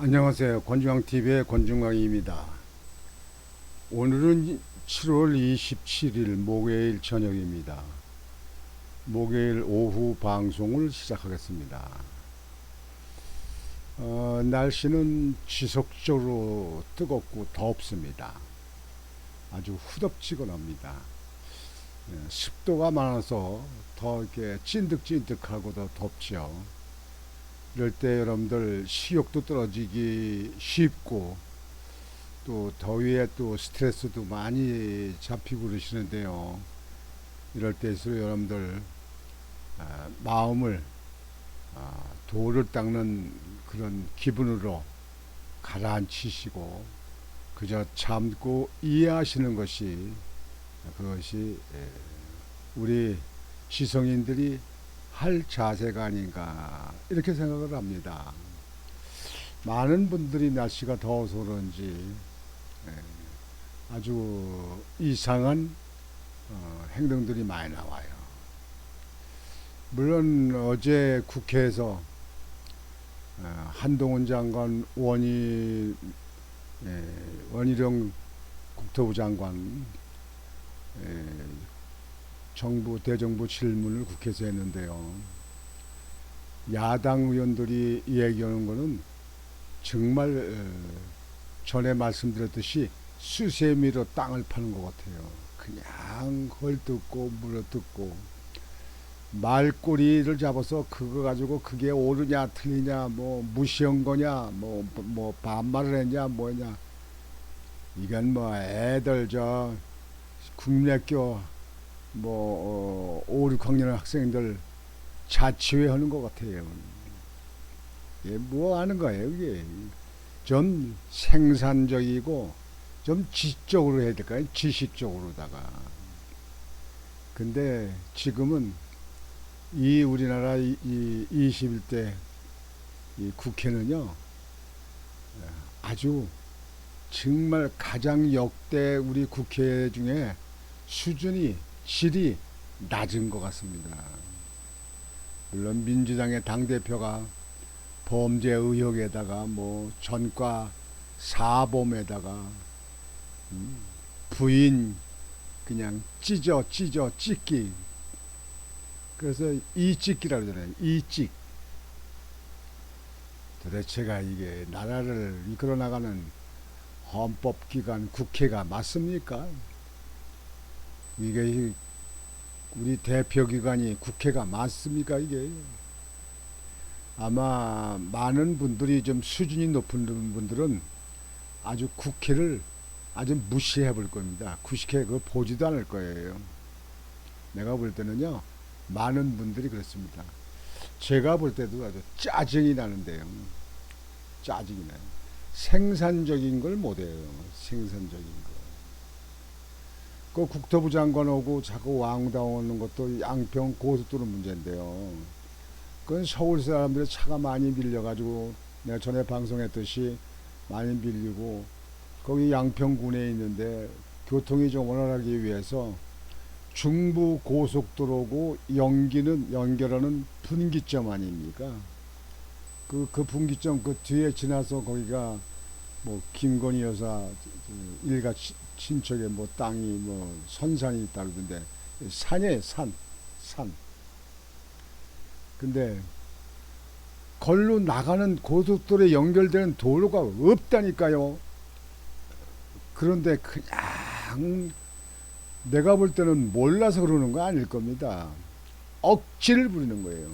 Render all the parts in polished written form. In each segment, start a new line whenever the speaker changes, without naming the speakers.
안녕하세요. 권중광TV의 권중광입니다. 오늘은 7월 27일 목요일 저녁입니다. 목요일 오후 방송을 시작하겠습니다. 날씨는 지속적으로 뜨겁고 덥습니다. 아주 후덥지근합니다. 습도가 많아서 더 이렇게 찐득찐득하고 더 덥죠. 이럴 때 여러분들 식욕도 떨어지기 쉽고 또 더위에 또 스트레스도 많이 잡히고 그러시는데요. 이럴 때일수록 여러분들 마음을 돌을 닦는 그런 기분으로 가라앉히시고 그저 참고 이해하시는 것이 그것이 우리 지성인들이 할 자세가 아닌가 이렇게 생각을 합니다. 많은 분들이 날씨가 더워서 그런지 아주 이상한 행동들이 많이 나와요. 물론 어제 국회에서 한동훈 장관 원희룡 국토부 장관 대정부 질문을 국회에서 했는데요. 야당 의원들이 얘기하는 거는 정말 전에 말씀드렸듯이 수세미로 땅을 파는 것 같아요. 그냥 헐뜯고 물어뜯고 말꼬리를 잡아서 그거 가지고 그게 옳으냐 틀리냐 뭐 무시한 거냐 뭐 반말을 했냐 뭐냐 이건 뭐 애들 저 국내교 5, 6학년 학생들 자치회 하는 것 같아요. 이게 뭐 하는 거예요, 이게. 좀 생산적이고 좀 지적으로 해야 될까요? 지식적으로다가. 근데 지금은 이 우리나라 이 21대 이 국회는요, 아주 정말 가장 역대 우리 국회 중에 수준이 질이 낮은 것 같습니다. 물론 민주당의 당대표가 범죄 의혹에다가 뭐 전과 사범에다가 부인 그냥 찢기 그래서 이찢기라고 그러잖아요. 이찢 도대체가 이게 나라를 이끌어 나가는 헌법기관 국회가 맞습니까? 이게 우리 대표기관이 국회가 맞습니까 이게? 아마 많은 분들이 좀 수준이 높은 분들은 아주 국회를 아주 무시해 볼 겁니다. 국회 그거 보지도 않을 거예요. 내가 볼 때는요, 많은 분들이 그렇습니다. 제가 볼 때도 아주 짜증이 나는데요. 짜증이 나요. 생산적인 걸 못해요. 생산적인 거. 그 국토부 장관 오고 자꾸 왕따오는 것도 양평 고속도로 문제인데요. 그건 서울 사람들의 차가 많이 밀려가지고 내가 전에 방송했듯이 많이 밀리고 거기 양평군에 있는데 교통이 좀 원활하기 위해서 중부 고속도로고 연결하는 분기점 아닙니까? 그 분기점 그 뒤에 지나서 거기가 뭐 김건희 여사 일가 친척의 뭐 땅이 뭐 선산이 있다 그러던데 산이에요, 산. 근데 걸로 나가는 고속도로에 연결되는 도로가 없다니까요. 그런데 그냥 내가 볼 때는 몰라서 그러는 거 아닐 겁니다. 억지를 부리는 거예요.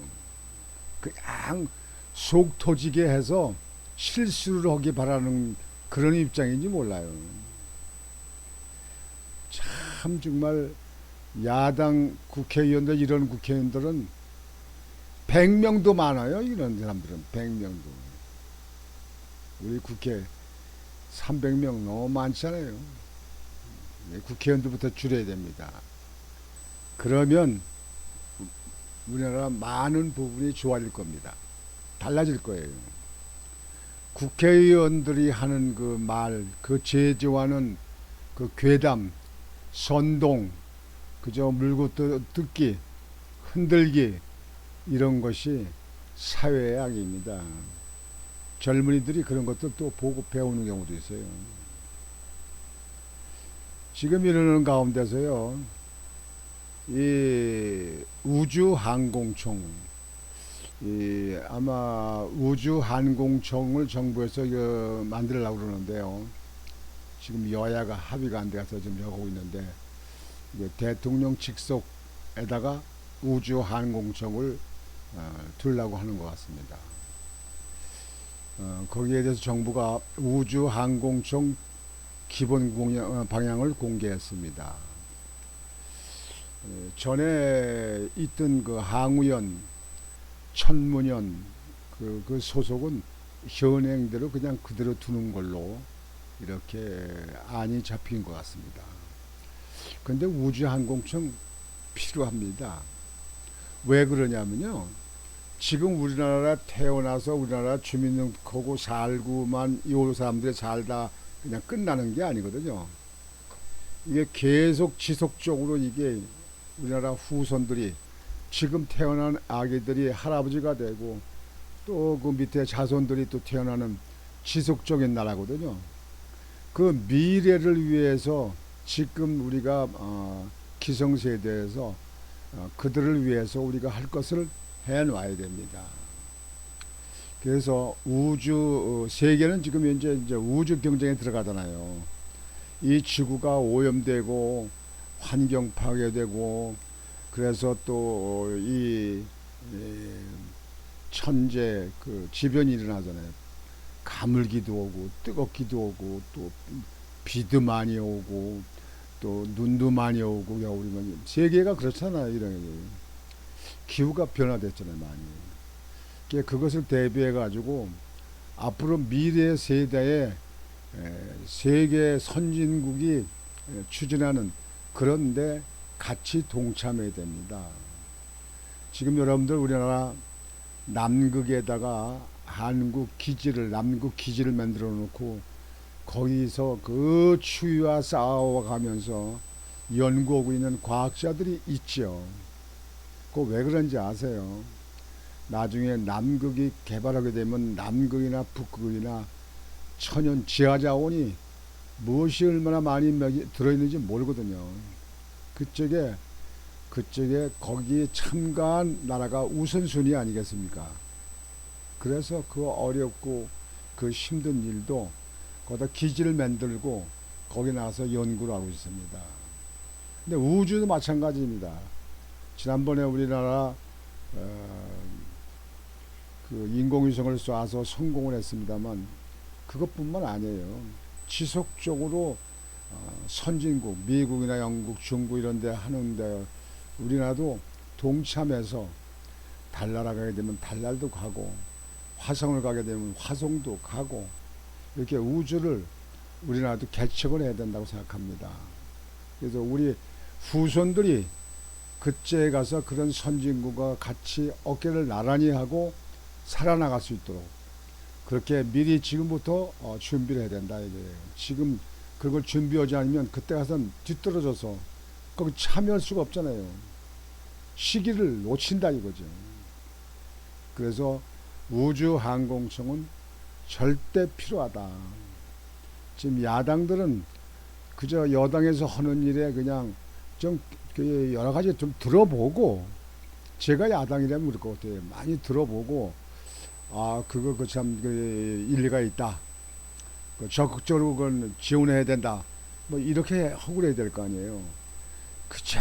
그냥 속 터지게 해서 실수를 하기 바라는 그런 입장인지 몰라요. 참 정말 야당 국회의원들 이런 국회의원들은 100명도 많아요. 이런 사람들은 100명도. 우리 국회 300명 너무 많잖아요. 국회의원들부터 줄여야 됩니다. 그러면 우리나라 많은 부분이 좋아질 겁니다. 달라질 거예요. 국회의원들이 하는 그 말, 그 제지와는 그 괴담, 선동, 그저 물고 뜯기, 흔들기 이런 것이 사회의 악입니다. 젊은이들이 그런 것들 또 보고 배우는 경우도 있어요. 지금 이러는 가운데서요, 이 우주항공청, 이 아마 우주항공청을 정부에서 이거 만들려고 그러는데요. 지금 여야가 합의가 안 돼서 지금 하고 있는데, 대통령 직속에다가 우주항공청을 두려고 하는 것 같습니다. 거기에 대해서 정부가 우주항공청 기본 방향을 공개했습니다. 전에 있던 그 항우연, 천문연 그 소속은 현행대로 그냥 그대로 두는 걸로 이렇게 안이 잡힌 것 같습니다. 그런데 우주항공청 필요합니다. 왜 그러냐면요, 지금 우리나라 태어나서 우리나라 주민등록하고 살고만 이 사람들이 살다 그냥 끝나는 게 아니거든요. 이게 계속 지속적으로 이게 우리나라 후손들이 지금 태어난 아기들이 할아버지가 되고 또 그 밑에 자손들이 또 태어나는 지속적인 나라거든요. 그 미래를 위해서 지금 우리가 기성세대에서 그들을 위해서 우리가 할 것을 해놔야 됩니다. 그래서 우주 세계는 지금 현재 이제 우주 경쟁에 들어가잖아요. 이 지구가 오염되고 환경 파괴되고 그래서 또 이 천재 그 지변이 일어나잖아요. 가물기도 오고 뜨겁기도 오고 또 비도 많이 오고 또 눈도 많이 오고 겨울이면 세계가 그렇잖아요. 이런 기후가 변화됐잖아요. 많이. 그것을 대비해 가지고 앞으로 미래 세대에 세계 선진국이 추진하는 그런데 같이 동참해야 됩니다. 지금 여러분들 우리나라 남극에다가 남극 기지를 만들어 놓고 거기서 그 추위와 싸워가면서 연구하고 있는 과학자들이 있죠. 그거 왜 그런지 아세요? 나중에 남극이 개발하게 되면 남극이나 북극이나 천연 지하자원이 무엇이 얼마나 많이 들어있는지 모르거든요. 그쪽에 거기에 참가한 나라가 우선순위 아니겠습니까? 그래서 그 어렵고 그 힘든 일도 거기다 기지를 만들고 거기 나가서 연구를 하고 있습니다. 근데 우주도 마찬가지입니다. 지난번에 우리나라 그 인공위성을 쏴서 성공을 했습니다만 그것뿐만 아니에요. 지속적으로 선진국, 미국이나 영국, 중국 이런 데 하는데 우리나라도 동참해서 달나라 가게 되면 달날도 가고 화성을 가게 되면 화성도 가고 이렇게 우주를 우리나라도 개척을 해야 된다고 생각합니다. 그래서 우리 후손들이 그때에 가서 그런 선진국과 같이 어깨를 나란히 하고 살아나갈 수 있도록 그렇게 미리 지금부터 준비를 해야 된다 이거예요. 지금 그걸 준비하지 않으면 그때 가서는 뒤떨어져서 거기 참여할 수가 없잖아요. 시기를 놓친다 이거죠. 그래서 우주항공청은 절대 필요하다. 지금 야당들은 그저 여당에서 하는 일에 그냥 좀 여러 가지 좀 들어보고 제가 야당이라면 그럴 것 같아요. 많이 들어보고 그거 그 참 일리가 있다. 적극적으로 그건 지원해야 된다. 뭐 이렇게 하고 그래야 될 거 아니에요. 그저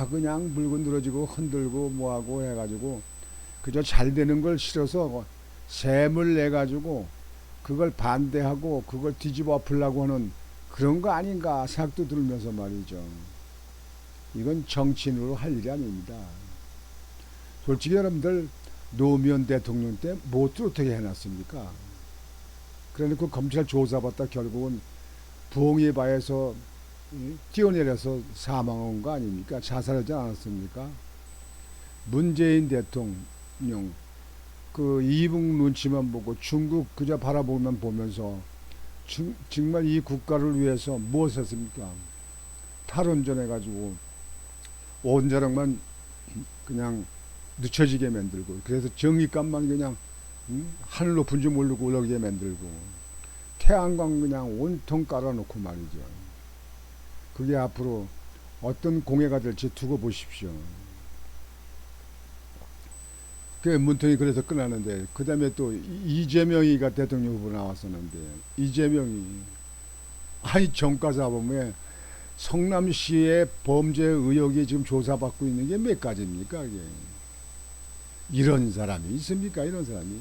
그냥 물건 늘어지고 흔들고 뭐하고 해가지고 그저 잘 되는 걸 싫어서 셈을 내가지고 그걸 반대하고 그걸 뒤집어 엎으려고 하는 그런 거 아닌가 생각도 들면서 말이죠. 이건 정치인으로 할 일이 아닙니다. 솔직히 여러분들 노무현 대통령 때 뭐도 어떻게 해놨습니까? 그래놓고 검찰 조사받다 결국은 부엉이바에서 뛰어내려서 사망한 거 아닙니까? 자살하지 않았습니까? 문재인 대통령 그 이북 눈치만 보고 중국 그저 바라보면 보면서 정말 이 국가를 위해서 무엇을 했습니까? 탈원전해가지고 원자력만 그냥 늦춰지게 만들고 그래서 전기값만 그냥 하늘 높은 줄 모르고 올라오게 만들고 태양광 그냥 온통 깔아놓고 말이죠. 그게 앞으로 어떤 공해가 될지 두고 보십시오. 그 문통이 그래서 끝나는데 그 다음에 또 이재명이가 대통령 후보 나왔었는데 이재명이 아니 정가사범에 성남시의 범죄 의혹이 지금 조사받고 있는 게 몇 가지입니까? 이게. 이런 사람이 있습니까? 이런 사람이.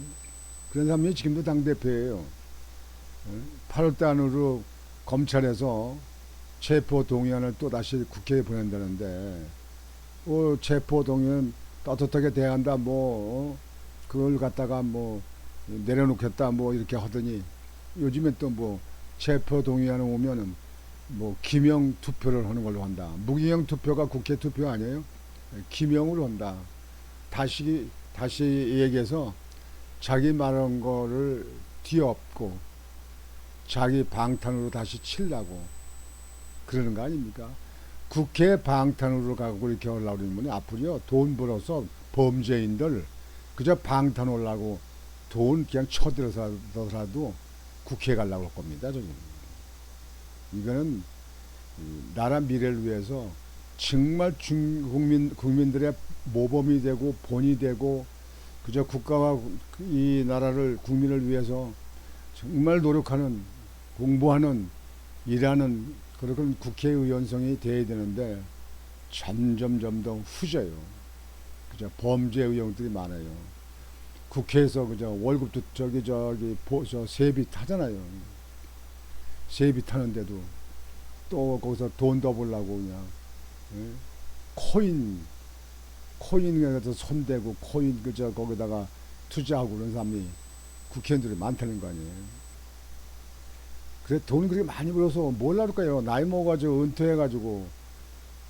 그런 사람이 지금도 당대표예요. 8월 달으로 검찰에서 체포동의안을 또다시 국회에 보낸다는데 체포동의안 떳떳하게 대한다 그걸 갖다가 내려놓겠다 이렇게 하더니 요즘에 또 체포동의안을 오면은 기명 투표를 하는 걸로 한다. 무기명 투표가 국회 투표 아니에요? 기명으로 한다. 다시 얘기해서 자기 말한 거를 뒤엎고 자기 방탄으로 다시 치려고 그러는 거 아닙니까? 국회 방탄으로 가고 이렇게 하려고 그러면 앞으로요 돈 벌어서 범죄인들 그저 방탄하려고 돈 그냥 쳐들어서라도 국회에 가려고 할 겁니다. 저는. 이거는 나라 미래를 위해서 정말 국민들의 모범이 되고 본이 되고 그저 국가와 이 나라를 국민을 위해서 정말 노력하는 공부하는 일하는 그런 국회의원성이 돼야 되는데 점점 더 후져요. 그저 범죄 의혹들이 많아요. 국회에서 그저 월급도 세비 타잖아요. 세비 타는데도 또 거기서 돈 더 벌라고 그냥 코인에서 손대고 코인 그저 거기다가 투자하고 그런 사람이 국회의원들이 많다는 거 아니에요. 그래 돈 그렇게 많이 벌어서 뭘 할까요? 나이 먹어가지고 은퇴해가지고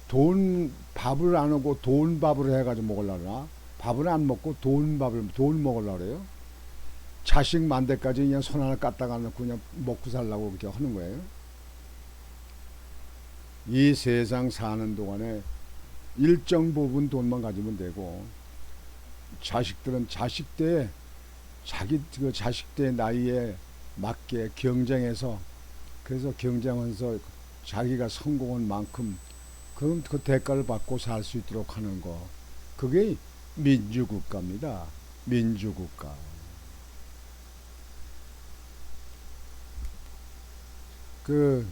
돈 밥을 안 하고 돈 밥을 해가지고 먹으려나? 밥은 안 먹고 돈 먹으려고 그래요? 자식 만대까지 그냥 손 하나 갖다가 놓고 그냥 먹고 살라고 그렇게 하는 거예요. 이 세상 사는 동안에 일정 부분 돈만 가지면 되고 자식들은 자식 때 자기 그 자식 때 나이에 맞게 경쟁해서 그래서 경쟁하면서 자기가 성공한 만큼 그 대가를 받고 살 수 있도록 하는 거 그게 민주국가입니다. 민주국가. 그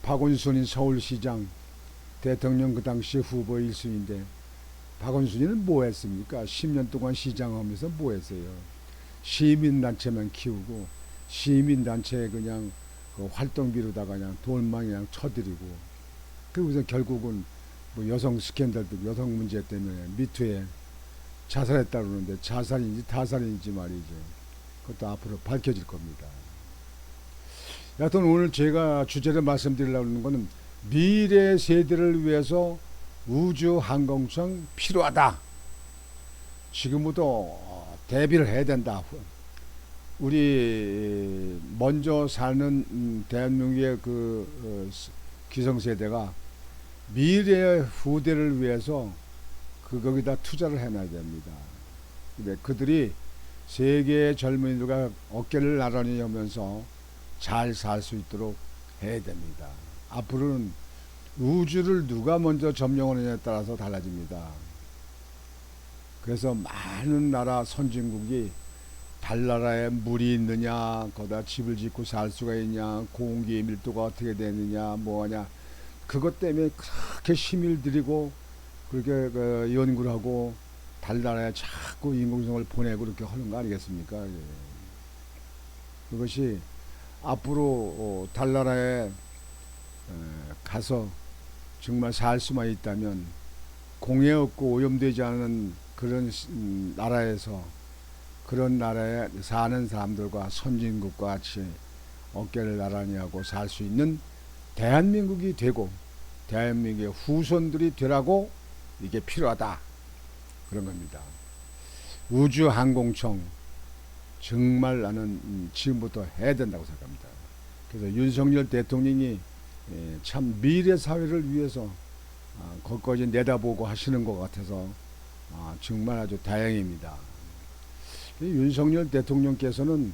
박원순이 서울시장 대통령 그 당시 후보 1순위인데 박원순이는 뭐 했습니까? 10년 동안 시장하면서 뭐 했어요? 시민단체만 키우고 시민단체에 그냥 그 활동비로다가 그냥 돈만 그냥 쳐드리고 그리고서 결국은 여성 스캔들도 여성 문제 때문에 미투에 자살했다 그러는데 자살인지 타살인지 말이죠. 그것도 앞으로 밝혀질 겁니다. 여하튼 오늘 제가 주제를 말씀드리려고 하는 것은 미래 세대를 위해서 우주 항공성 필요하다. 지금부터 대비를 해야 된다. 우리 먼저 사는 대한민국의 기성세대가 미래 후대를 위해서 거기다 투자를 해놔야 됩니다. 그들이 세계의 젊은이들과 어깨를 나란히 하면서 잘 살 수 있도록 해야 됩니다. 앞으로는 우주를 누가 먼저 점령하느냐에 따라서 달라집니다. 그래서 많은 나라 선진국이 달나라에 물이 있느냐, 거기다 집을 짓고 살 수가 있냐, 공기의 밀도가 어떻게 되느냐, 뭐하냐, 그것 때문에 그렇게 힘을 들이고 그렇게 연구를 하고 달나라에 자꾸 인공성을 보내고 그렇게 하는 거 아니겠습니까? 예. 그것이 앞으로 달나라에 가서 정말 살 수만 있다면 공해 없고 오염되지 않은 그런 나라에서 그런 나라에 사는 사람들과 선진국과 같이 어깨를 나란히 하고 살 수 있는 대한민국이 되고 대한민국의 후손들이 되라고 이게 필요하다 그런 겁니다. 우주항공청 정말 나는 지금부터 해야 된다고 생각합니다. 그래서 윤석열 대통령이 참 미래 사회를 위해서 거기까지 내다보고 하시는 것 같아서 정말 아주 다행입니다. 윤석열 대통령께서는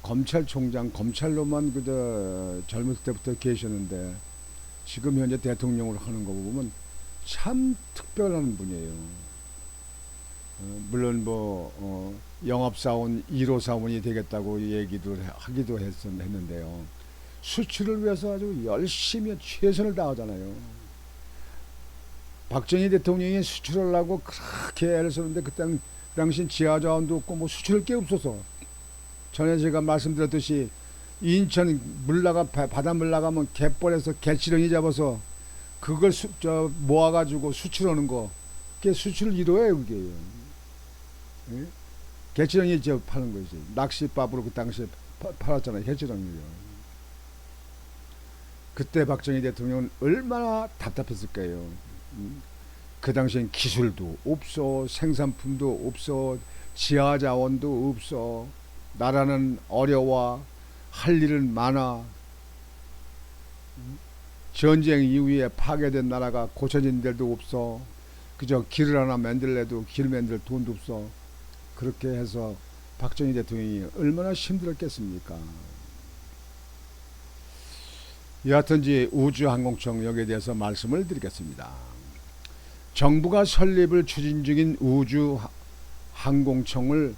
검찰총장, 검찰로만 그저 젊을 때부터 계셨는데 지금 현재 대통령으로 하는 거 보면 참 특별한 분이에요. 물론 영업사원 1호 사원이 되겠다고 얘기도 하기도 했는데요. 수출을 위해서 아주 열심히 최선을 다하잖아요. 박정희 대통령이 수출하려고 그렇게 애를 썼는데 그 당시 지하자원도 없고 뭐 수출할 게 없어서 전에 제가 말씀드렸듯이 인천 바닷물 나가면 갯벌에서 개치렁이 잡아서 그걸 모아가지고 수출하는 거 그게 수출 1호예요 그게요. 예? 개치렁이 파는 거지. 낚시밥으로 그 당시에 팔았잖아요. 개치렁이요. 그때 박정희 대통령은 얼마나 답답했을까요? 그 당시엔 기술도 없어, 생산품도 없어, 지하자원도 없어, 나라는 어려워, 할 일은 많아. 전쟁 이후에 파괴된 나라가 고쳐진 데도 없어. 그저 길을 하나 만들래도 길 만들 돈도 없어. 그렇게 해서 박정희 대통령이 얼마나 힘들었겠습니까? 여하튼지 우주항공청 여기에 대해서 말씀을 드리겠습니다. 정부가 설립을 추진 중인 우주항공청을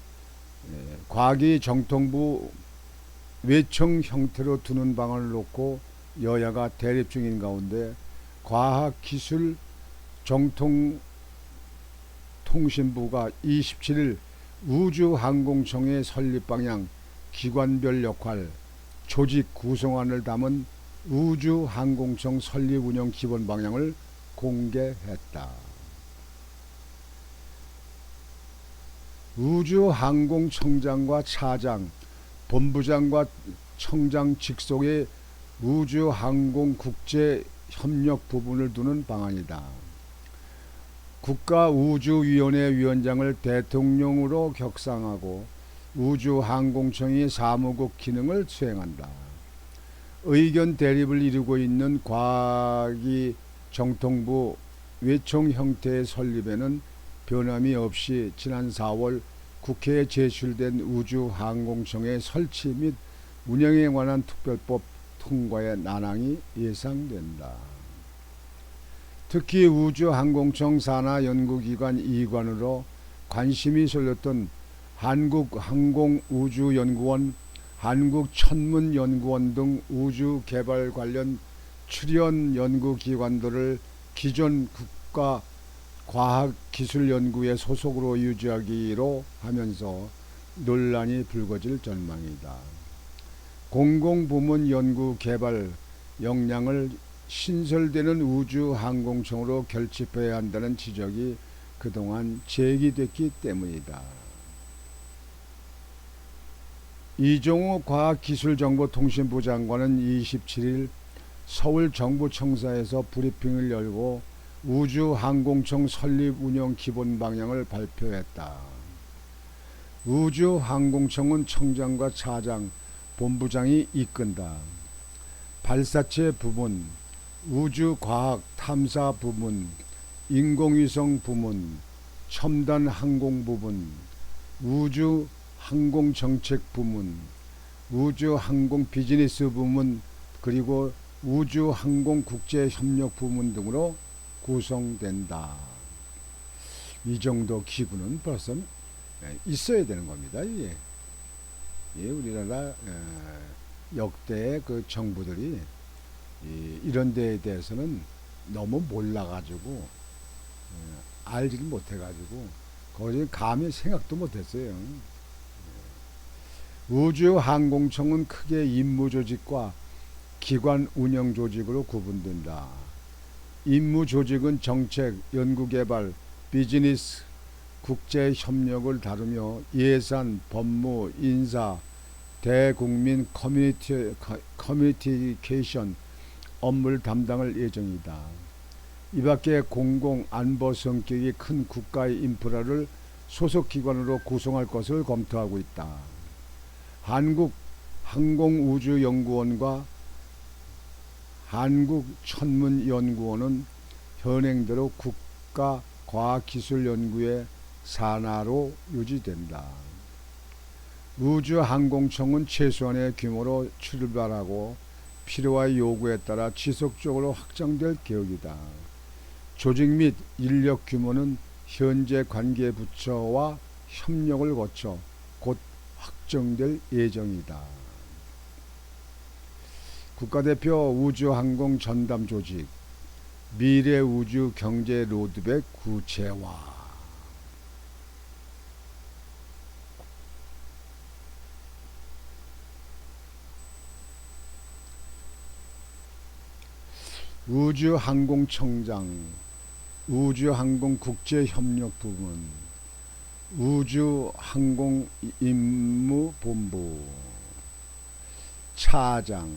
과기정통부 외청 형태로 두는 방안을 놓고 여야가 대립 중인 가운데 과학기술정통통신부가 27일 우주항공청의 설립 방향, 기관별 역할, 조직 구성안을 담은 우주항공청 설립 운영 기본 방향을 공개했다. 우주항공청장과 차장, 본부장과 청장 직속의 우주항공국제협력 부분을 두는 방안이다. 국가우주위원회 위원장을 대통령으로 격상하고 우주항공청이 사무국 기능을 수행한다. 의견 대립을 이루고 있는 과기정통부 외청 형태의 설립에는 변함이 없이 지난 4월 국회에 제출된 우주항공청의 설치 및 운영에 관한 특별법 통과의 난항이 예상된다. 특히 우주항공청 산하 연구기관 이관으로 관심이 쏠렸던 한국항공우주연구원, 한국천문연구원 등 우주개발 관련 출연 연구기관들을 기존 국가 과학기술연구의 소속으로 유지하기로 하면서 논란이 불거질 전망이다. 공공부문 연구개발 역량을 신설되는 우주항공청으로 결집해야 한다는 지적이 그동안 제기됐기 때문이다. 이종호 과학기술정보통신부 장관은 27일 서울정부청사에서 브리핑을 열고 우주항공청 설립 운영 기본 방향을 발표했다. 우주항공청은 청장과 차장, 본부장이 이끈다. 발사체 부문, 우주과학 탐사 부문, 인공위성 부문, 첨단 항공 부문, 우주항공정책 부문, 우주항공 비즈니스 부문, 그리고 우주항공국제협력 부문 등으로 구성된다. 이 정도 기구는 벌써 있어야 되는 겁니다. 우리나라 역대 그 정부들이 이런 데에 대해서는 너무 몰라가지고 알지를 못해가지고 거기에 감히 생각도 못했어요. 우주항공청은 크게 임무조직과 기관 운영조직으로 구분된다. 임무조직은 정책, 연구개발, 비즈니스, 국제협력을 다루며 예산, 법무, 인사, 대국민 커뮤니케이션 업무를 담당할 예정이다. 이밖에 공공, 안보 성격이 큰 국가의 인프라를 소속기관으로 구성할 것을 검토하고 있다. 한국항공우주연구원과 한국천문연구원은 현행대로 국가과학기술연구의 산하로 유지된다. 우주항공청은 최소한의 규모로 출발하고 필요와 요구에 따라 지속적으로 확장될 계획이다. 조직 및 인력 규모는 현재 관계 부처와 협력을 거쳐 곧 확정될 예정이다. 국가대표 우주항공 전담 조직, 미래 우주 경제 로드맵 구체화. 우주항공청장, 우주항공국제협력부문, 우주항공임무본부, 차장,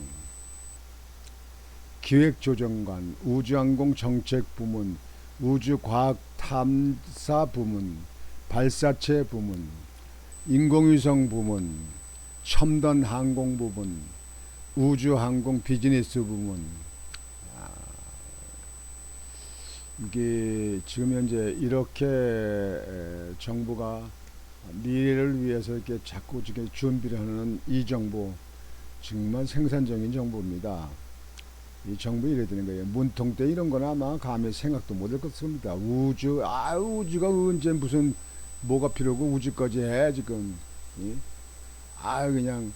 기획조정관, 우주항공정책부문, 우주과학탐사부문, 발사체부문, 인공위성부문, 첨단항공부문, 우주항공비즈니스부문. 이게 지금 현재 이렇게 정부가 미래를 위해서 이렇게 자꾸 준비를 하는 이 정부, 정말 생산적인 정부입니다. 이 정부 이래 되는 거예요. 문통때 이런 거나 아마 감히 생각도 못할 것입니다. 우주가 언제 무슨 뭐가 필요고 우주까지 해 지금. 그냥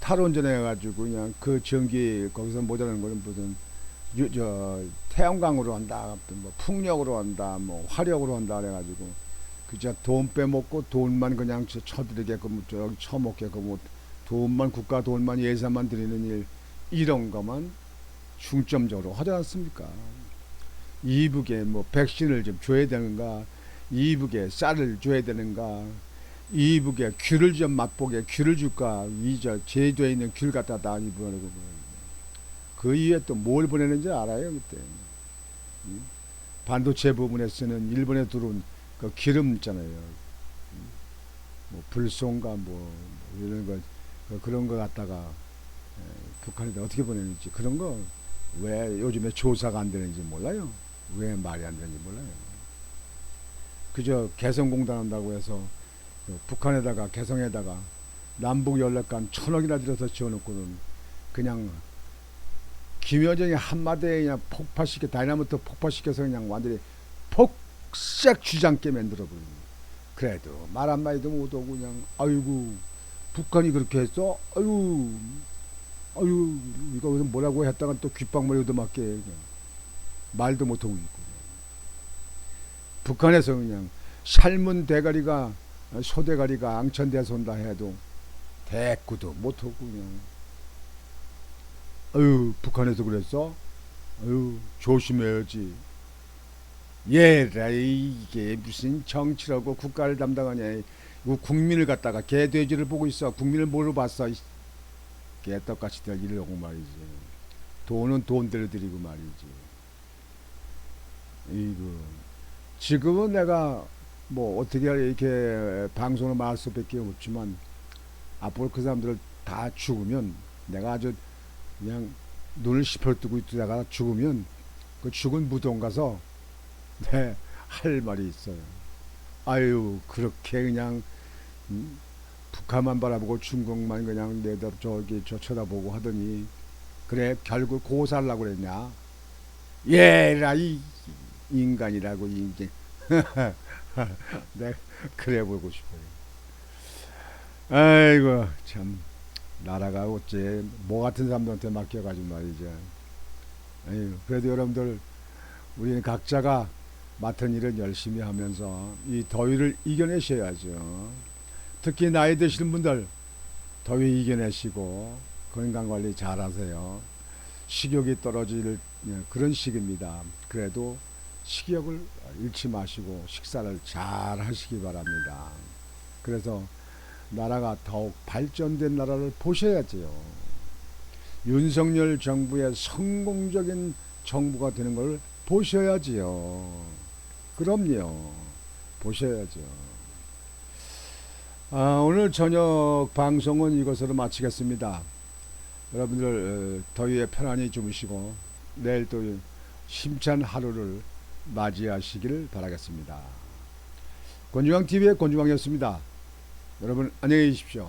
탈원전해 가지고 그냥 그 전기 거기서 모자라는 거는 무슨 태양광으로 한다, 뭐 풍력으로 한다, 뭐 화력으로 한다 그래가지고 그저 돈 빼먹고 돈만 그냥 쳐들이게끔 저기 처먹게끔 뭐 돈만 국가 돈만 예산만 들이는 일, 이런 것만 중점적으로 하지 않습니까? 이북에 뭐 백신을 좀 줘야 되는가, 이북에 쌀을 줘야 되는가, 이북에 귤을 좀 맛보게 귤을 줄까, 이저 제주도에 있는 귤 갖다 다 보내고 그 이후에 또 뭘 보내는지 알아요 그때. 반도체 부분에 쓰는 일본에 들어온 그 기름 있잖아요. 뭐 불송가 뭐 이런 거 그런 거 갖다가 북한에다 어떻게 보내는지, 그런 거 왜 요즘에 조사가 안 되는지 몰라요. 왜 말이 안 되는지 몰라요. 그저 개성공단 한다고 해서 북한에다가 개성에다가 남북 연락관 1,000억이나 들여서 지어놓고는 그냥 김여정이 한마디에 그냥 폭파시켜, 다이나마이트 폭파시켜서 그냥 완전히 폭삭 쥐장깨 만들어버리는. 그래도 말 한마디도 못하고 그냥 아이고 북한이 그렇게 했어? 아유 이거 뭐라고 했다가 또 귓방망이 얻어맞게 그냥 말도 못하고 있고. 북한에서 그냥 삶은 대가리가 소대가리가 앙천대손다 해도 대꾸도 못하고 그냥 북한에서 그랬어? 조심해야지. 얘라 이게 무슨 정치라고 국가를 담당하냐. 국민을 갖다가 개돼지를 보고 있어. 국민을 뭐로 봤어? 개떡같이 될 일을 하고 말이지. 돈은 돈대로 드리고 말이지. 이거 지금은 내가 뭐 어떻게 이렇게 방송을 말할 수밖에 없지만 앞으로 그 사람들을 다 죽으면 내가 아주 그냥 눈을 시퍼뜨고 있다가 죽으면 그 죽은 무덤 가서 할 말이 있어요. 아유 그렇게 그냥 북한만 바라보고 중국만 그냥 내다 저기 저 쳐다보고 하더니 그래 결국 고살라고 그랬냐. 얘라 이 인간이라고 이제 내가 그래 보고 싶어요. 아이고 참 나라가 어째 뭐 같은 사람들한테 맡겨가지고 말이죠. 에휴, 그래도 여러분들 우리는 각자가 맡은 일을 열심히 하면서 이 더위를 이겨내셔야죠. 특히 나이 드시는 분들 더위 이겨내시고 건강관리 잘 하세요. 식욕이 떨어질 그런 시기입니다. 그래도 식욕을 잃지 마시고 식사를 잘 하시기 바랍니다. 그래서 나라가 더욱 발전된 나라를 보셔야지요. 윤석열 정부의 성공적인 정부가 되는 걸 보셔야지요. 그럼요. 보셔야죠. 오늘 저녁 방송은 이것으로 마치겠습니다. 여러분들 더위에 편안히 주무시고 내일 또 힘찬 하루를 맞이하시길 바라겠습니다. 권중앙TV의 권중앙이었습니다. 여러분 안녕히 계십시오.